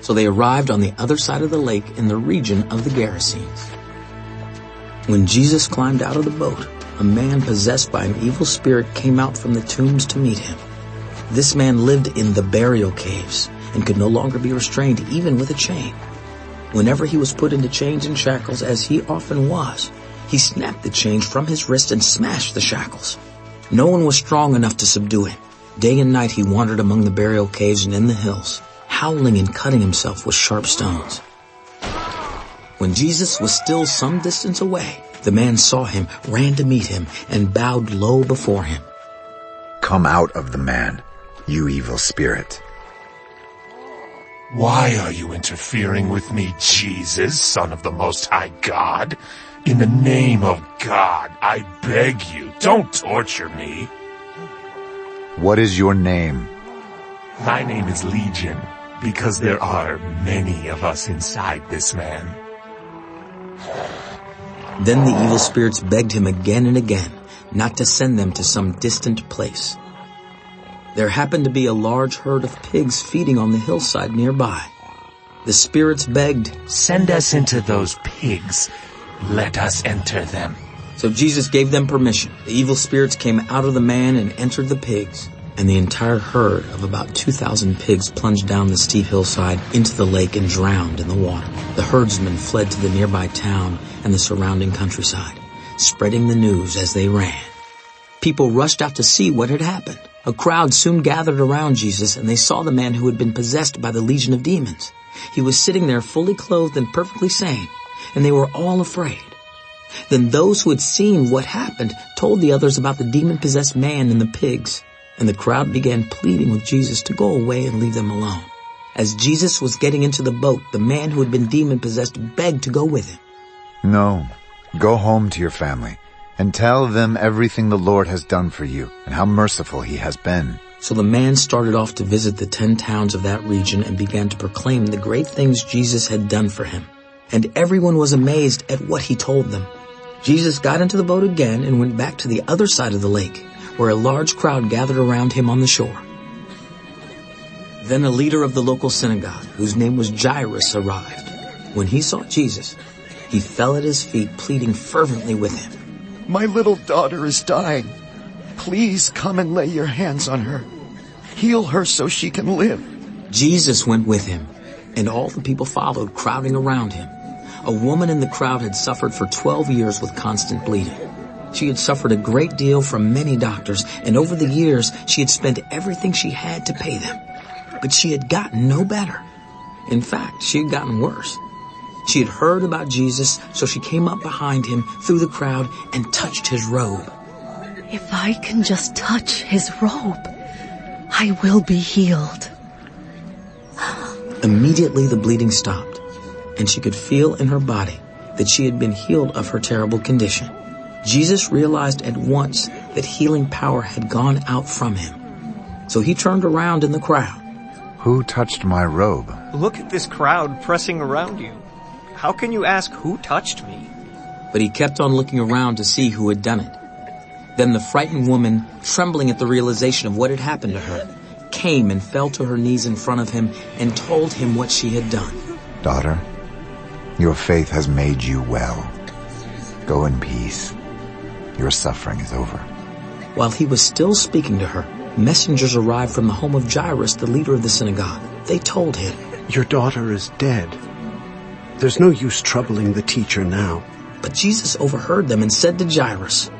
So they arrived on the other side of the lake in the region of the Gerasenes. When Jesus climbed out of the boat, a man possessed by an evil spirit came out from the tombs to meet him. This man lived in the burial caves and could no longer be restrained even with a chain. Whenever he was put into chains and shackles, as he often was, he snapped the chains from his wrist and smashed the shackles. No one was strong enough to subdue him. Day and night he wandered among the burial caves and in the hills, howling and cutting himself with sharp stones. When Jesus was still some distance away, the man saw him, ran to meet him, and bowed low before him. Come out of the man, you evil spirit. Why are you interfering with me, Jesus, Son of the Most High God? In the name of God, I beg you, don't torture me. What is your name? My name is Legion, because there are many of us inside this man. Then the evil spirits begged him again and again not to send them to some distant place. There happened to be a large herd of pigs feeding on the hillside nearby. The spirits begged, "Send us into those pigs. Let us enter them." So Jesus gave them permission. The evil spirits came out of the man and entered the pigs, and the entire herd of about 2,000 pigs plunged down the steep hillside into the lake and drowned in the water. The herdsmen fled to the nearby town and the surrounding countryside, spreading the news as they ran. People rushed out to see what had happened. A crowd soon gathered around Jesus, and they saw the man who had been possessed by the legion of demons. He was sitting there fully clothed and perfectly sane, and they were all afraid. Then those who had seen what happened told the others about the demon-possessed man and the pigs, and the crowd began pleading with Jesus to go away and leave them alone. As Jesus was getting into the boat, the man who had been demon-possessed begged to go with him. No, go home to your family and tell them everything the Lord has done for you and how merciful he has been. So the man started off to visit the 10 towns of that region and began to proclaim the great things Jesus had done for him. And everyone was amazed at what he told them. Jesus got into the boat again and went back to the other side of the lake, where a large crowd gathered around him on the shore. Then a leader of the local synagogue, whose name was Jairus, arrived. When he saw Jesus, he fell at his feet, pleading fervently with him. "My little daughter is dying. Please come and lay your hands on her. Heal her so she can live." Jesus went with him, and all the people followed, crowding around him. A woman in the crowd had suffered for 12 years with constant bleeding. She had suffered a great deal from many doctors, and over the years she had spent everything she had to pay them. But she had gotten no better. In fact, she had gotten worse. She had heard about Jesus, so she came up behind him through the crowd and touched his robe. "If I can just touch his robe, I will be healed." Immediately the bleeding stopped, and she could feel in her body that she had been healed of her terrible condition. Jesus realized at once that healing power had gone out from him. So he turned around in the crowd. Who touched my robe? Look at this crowd pressing around you. How can you ask who touched me? But he kept on looking around to see who had done it. Then the frightened woman, trembling at the realization of what had happened to her, came and fell to her knees in front of him and told him what she had done. Daughter, your faith has made you well. Go in peace. Your suffering is over. While he was still speaking to her, messengers arrived from the home of Jairus, the leader of the synagogue. They told him, "Your daughter is dead. There's no use troubling the teacher now." But Jesus overheard them and said to Jairus,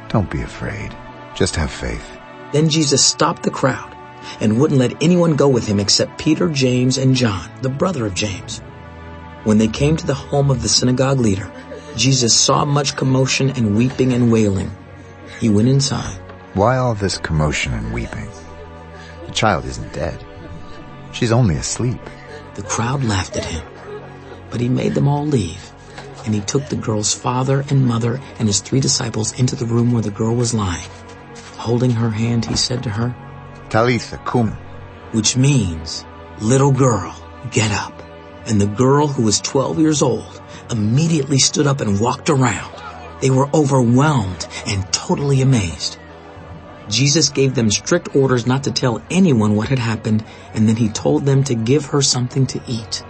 Don't be afraid. Just have faith. Then Jesus stopped the crowd and wouldn't let anyone go with him except Peter, James, and John, the brother of James. When they came to the home of the synagogue leader, Jesus saw much commotion and weeping and wailing. He went inside. Why all this commotion and weeping? The child isn't dead. She's only asleep. The crowd laughed at him, but he made them all leave, and he took the girl's father and mother and his 3 disciples into the room where the girl was lying. Holding her hand, he said to her, Talitha cum, which means, little girl, get up. And the girl, who was 12 years old, immediately stood up and walked around. They were overwhelmed and totally amazed. Jesus gave them strict orders not to tell anyone what had happened, and then he told them to give her something to eat.